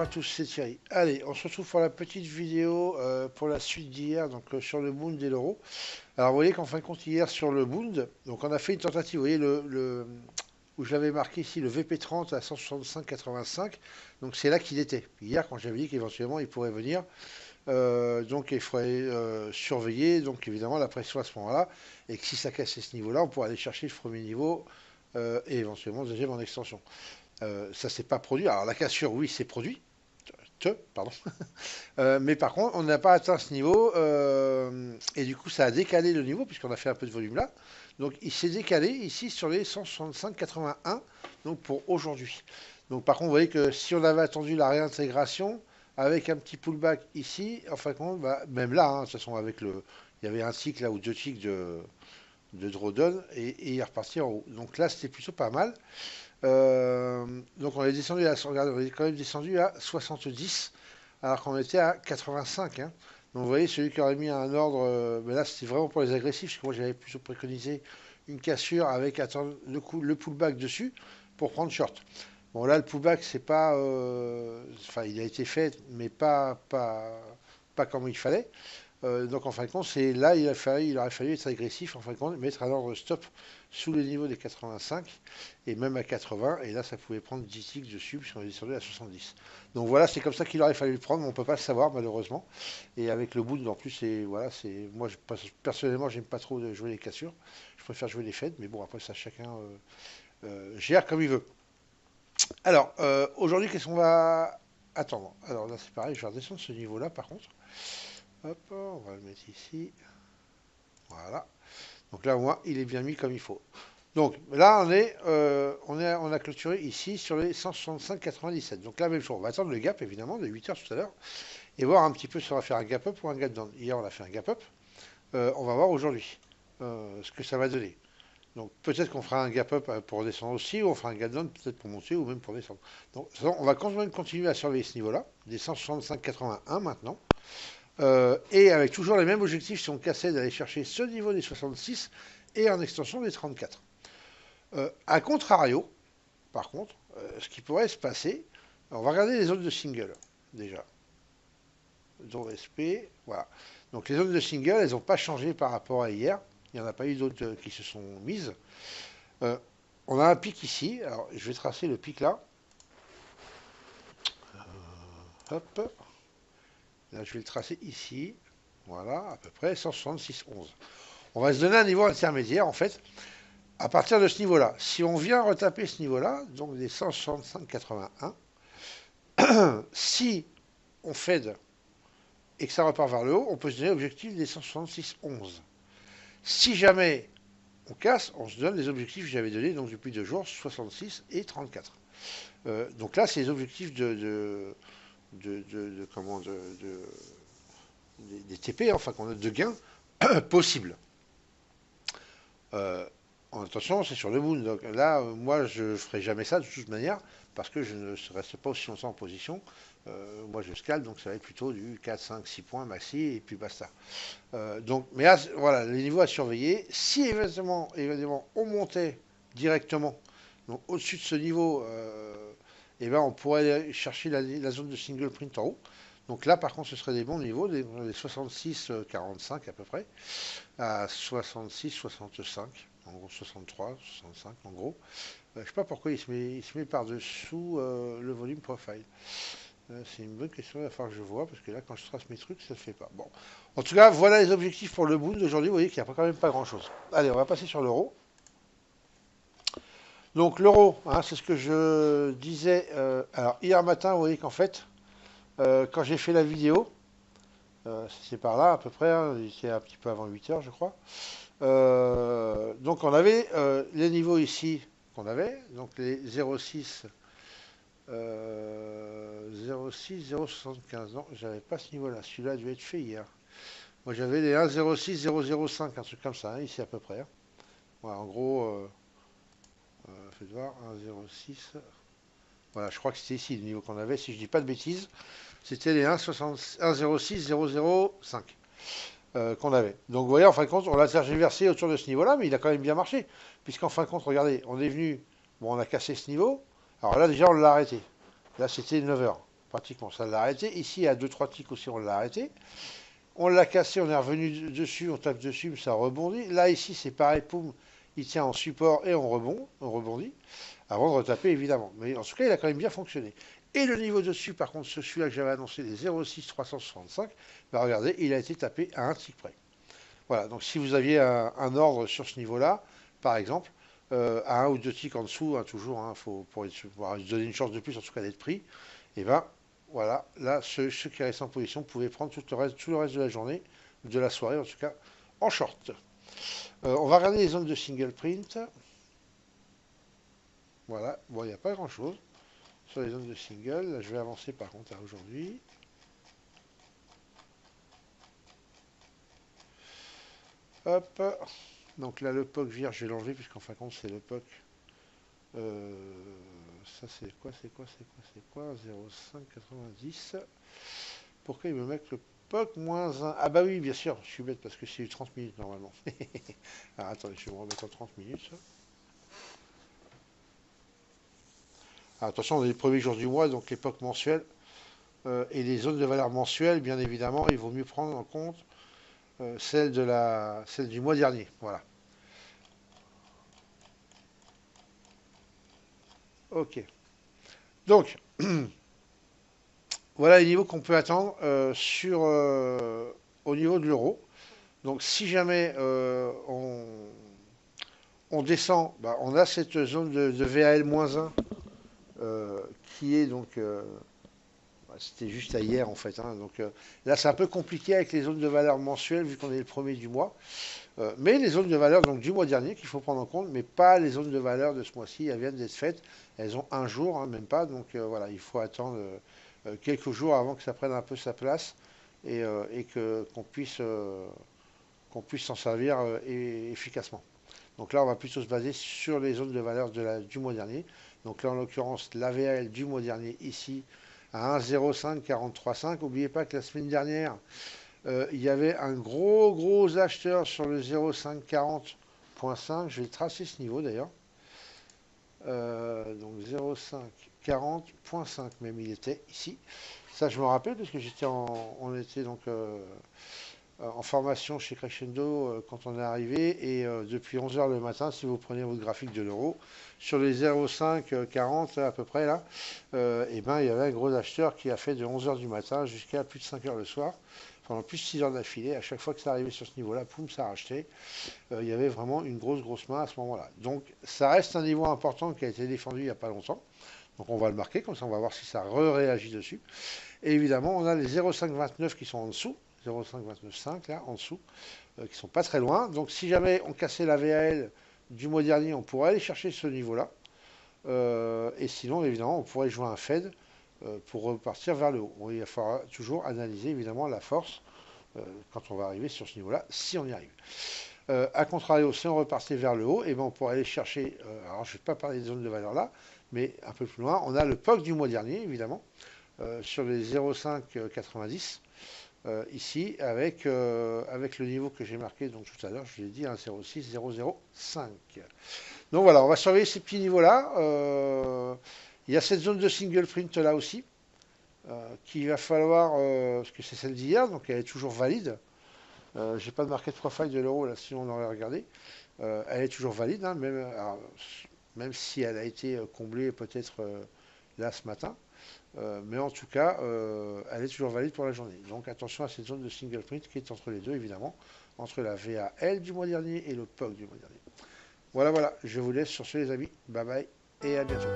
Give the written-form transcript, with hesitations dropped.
à tous, c'est Thierry. Allez, on se retrouve pour la petite vidéo pour la suite d'hier, donc sur le Bund et l'euro. Alors vous voyez qu'en fin de compte, hier sur le Bund, donc on a fait une tentative, vous voyez où j'avais marqué ici le VP30 à 165,85, donc c'est là qu'il était. Hier, quand j'avais dit qu'éventuellement il pourrait venir, donc il faudrait surveiller, donc évidemment la pression à ce moment-là, et que si ça cassait ce niveau-là, on pourrait aller chercher le premier niveau et éventuellement le deuxième en extension. Ça s'est pas produit. Alors la cassure, oui, c'est produit. Pardon. Mais par contre, on n'a pas atteint ce niveau. Et du coup, ça a décalé le niveau, puisqu'on a fait un peu de volume là. Donc il s'est décalé ici sur les 165,81, donc pour aujourd'hui. Donc par contre, vous voyez que si on avait attendu la réintégration, avec un petit pullback ici, en fin de compte, bah, même là, de toute façon, il y avait un cycle là, ou deux cycles de drawdown, et il est reparti en haut. Donc là, c'était plutôt pas mal. Donc on est descendu regardez, on est quand même descendu à 70 alors qu'on était à 85. Hein. Donc vous voyez, celui qui aurait mis un ordre, mais là c'était vraiment pour les agressifs, parce que moi j'avais plutôt préconisé une cassure avec attendre le pullback dessus pour prendre short. Bon là le pullback c'est pas, enfin il a été fait, mais pas comme il fallait. Donc en fin de compte, c'est là il aurait fallu être agressif, en fin de compte, mettre un ordre stop sous le niveau des 85 et même à 80, et là ça pouvait prendre 10 ticks dessus puisqu'on est descendu à 70. Donc voilà, c'est comme ça qu'il aurait fallu le prendre, mais on ne peut pas le savoir malheureusement. Et avec le bout en plus, c'est voilà, c'est moi personnellement j'aime pas trop de jouer les cassures, je préfère jouer les feds, mais bon après ça chacun gère comme il veut. Alors aujourd'hui qu'est-ce qu'on va attendre? Alors là c'est pareil, je vais redescendre ce niveau-là par contre. Hop, on va le mettre ici. Voilà. Donc là, au moins, il est bien mis comme il faut. Donc là, on a clôturé ici sur les 165,97. Donc là, même chose. On va attendre le gap, évidemment, de 8 heures tout à l'heure. Et voir un petit peu si on va faire un gap up ou un gap down. Hier, on a fait un gap up. On va voir aujourd'hui ce que ça va donner. Donc peut-être qu'on fera un gap up pour descendre aussi, ou on fera un gap down peut-être pour monter, ou même pour descendre. Donc on va quand même continuer à surveiller ce niveau-là, des 165,81 maintenant. Et avec toujours les mêmes objectifs si on cassait d'aller chercher ce niveau des 66 et en extension des 34. A contrario, par contre, ce qui pourrait se passer, on va regarder les zones de single déjà. Zone SP, voilà. Donc les zones de single, elles n'ont pas changé par rapport à hier. Il n'y en a pas eu d'autres qui se sont mises. On a un pic ici. Alors je vais tracer le pic là. Hop. Là, je vais le tracer ici. Voilà, à peu près 166,11. On va se donner un niveau intermédiaire, en fait, à partir de ce niveau-là. Si on vient retaper ce niveau-là, donc des 165,81, si on fade et que ça repart vers le haut, on peut se donner l'objectif des 166,11. Si jamais on casse, on se donne les objectifs que j'avais donnés donc depuis 2 jours, 66 et 34. Donc là, c'est les objectifs des TP, enfin qu'on a de gains possibles. Attention, c'est sur le moon. Donc là, moi, je ne ferai jamais ça de toute manière, parce que je ne reste pas aussi longtemps en position. Moi, je scale, donc ça va être plutôt du 4, 5, 6 points maxi, et puis basta. Donc, mais là, voilà, les niveaux à surveiller. Si évidemment on montait directement, donc au-dessus de ce niveau, eh ben, on pourrait aller chercher la zone de single print en haut. Donc là, par contre, ce serait des bons niveaux, des 66-45 à peu près, à 66-65, en gros 63, 65 en gros. Je ne sais pas pourquoi il se met par-dessous le volume profile. C'est une bonne question, il va falloir que je vois, parce que là, quand je trace mes trucs, ça ne le fait pas. Bon. En tout cas, voilà les objectifs pour le Bund d'aujourd'hui. Vous voyez qu'il n'y a quand même pas grand-chose. Allez, on va passer sur l'euro. Donc l'euro, hein, c'est ce que je disais. Alors hier matin, vous voyez qu'en fait, quand j'ai fait la vidéo, c'est par là à peu près, hein, c'est un petit peu avant 8 heures je crois. Donc on avait les niveaux ici qu'on avait, donc les 0,6, 0,6, 0,75. Non, j'avais pas ce niveau-là. Celui-là a dû être fait hier. Moi j'avais les 1,06, 0,05, un truc comme ça, hein, ici à peu près. Hein. Voilà, en gros, faites voir, 1,06. Voilà, je crois que c'était ici le niveau qu'on avait, si je dis pas de bêtises. C'était les 1,06, 0,05 qu'on avait. Donc vous voyez, en fin de compte, on l'a tergiversé autour de ce niveau-là, mais il a quand même bien marché. Puisqu'en fin de compte, regardez, on est venu, bon, on a cassé ce niveau. Alors là, déjà, on l'a arrêté. Là, c'était 9 heures. pratiquement ça l'a arrêté. Ici, à 2-3 ticks aussi, on l'a arrêté. On l'a cassé, on est revenu dessus, on tape dessus, mais ça rebondit. Là, ici, c'est pareil, poum, il tient en support et on rebondit, avant de retaper évidemment. Mais en tout cas, il a quand même bien fonctionné. Et le niveau dessus, par contre, celui-là que j'avais annoncé, les 0,6 365, bah regardez, il a été tapé à un tick près. Voilà, donc si vous aviez un ordre sur ce niveau-là, par exemple, à un ou deux ticks en dessous, hein, toujours, hein, pour donner une chance de plus, en tout cas d'être pris, et ben voilà, là, ceux qui restent en position pouvaient prendre tout le reste de la journée, de la soirée en tout cas, en short. On va regarder les zones de single print. Voilà, bon, il n'y a pas grand-chose sur les zones de single. Là, je vais avancer par contre aujourd'hui. Hop, donc là, le POC vierge, je vais l'enlever puisqu'en fin de compte, c'est le POC. Ça, c'est quoi, c'est quoi, c'est quoi, c'est quoi 0,590. Pourquoi il me met le POC moins 1? Ah bah oui, bien sûr, je suis bête parce que c'est eu 30 minutes normalement. Alors attendez, je vais me remettre en 30 minutes. Alors, attention, on est le premier jour du mois, donc les POC mensuels et les zones de valeur mensuelles, bien évidemment, il vaut mieux prendre en compte celle du mois dernier. Voilà. Ok. Donc, voilà les niveaux qu'on peut attendre au niveau de l'euro. Donc, si jamais on descend, bah, on a cette zone de VAL-1 qui est donc c'était juste à hier en fait, hein. Donc là c'est un peu compliqué avec les zones de valeur mensuelles vu qu'on est le premier du mois. Mais les zones de valeur donc, du mois dernier qu'il faut prendre en compte, mais pas les zones de valeur de ce mois-ci, elles viennent d'être faites. Elles ont un jour, hein, même pas. Donc voilà, il faut attendre quelques jours avant que ça prenne un peu sa place et qu'on puisse s'en servir efficacement. Donc là, on va plutôt se baser sur les zones de valeur du mois dernier. Donc là, en l'occurrence, l'AVL du mois dernier, ici, à 1,0543,5. N'oubliez pas que la semaine dernière, il y avait un gros acheteur sur le 0,540.5. Je vais tracer ce niveau d'ailleurs. Donc 0,540.5 même il était ici. Ça, je me rappelle parce que on était donc en formation chez Crescendo quand on est arrivé et depuis 11 h le matin, si vous prenez votre graphique de l'euro, sur les 0,540 à peu près là, et ben, il y avait un gros acheteur qui a fait de 11 h du matin jusqu'à plus de 5 h le soir, pendant plus de 6 heures d'affilée. À chaque fois que ça arrivait sur ce niveau-là, poum, ça rachetait. Il y avait vraiment une grosse main à ce moment-là. Donc ça reste un niveau important qui a été défendu il n'y a pas longtemps. Donc on va le marquer, comme ça on va voir si ça réagit dessus. Et évidemment, on a les 0,529 qui sont en dessous. 0,529,5 là en dessous, qui sont pas très loin. Donc si jamais on cassait la VAL du mois dernier, on pourrait aller chercher ce niveau-là. Et sinon, évidemment, on pourrait jouer un Fed pour repartir vers le haut. Bon, il faudra toujours analyser évidemment la force quand on va arriver sur ce niveau-là, si on y arrive. A contrario, si on repartait vers le haut, et ben on pourrait aller chercher, alors je ne vais pas parler des zones de valeur là, mais un peu plus loin, on a le POC du mois dernier, évidemment, sur les 0,590. Ici avec le niveau que j'ai marqué donc tout à l'heure, je l'ai dit, 1,06,005. Donc voilà, on va surveiller ces petits niveaux-là. Il y a cette zone de single print là aussi, qu'il va falloir, parce que c'est celle d'hier, donc elle est toujours valide. J'ai pas de market profile de l'euro là, sinon on aurait regardé. Elle est toujours valide, hein, même si elle a été comblée peut-être là ce matin. Mais en tout cas, elle est toujours valide pour la journée. Donc attention à cette zone de single print qui est entre les deux, évidemment, entre la VAL du mois dernier et le POC du mois dernier. Voilà, je vous laisse sur ce les amis. Bye bye et à bientôt.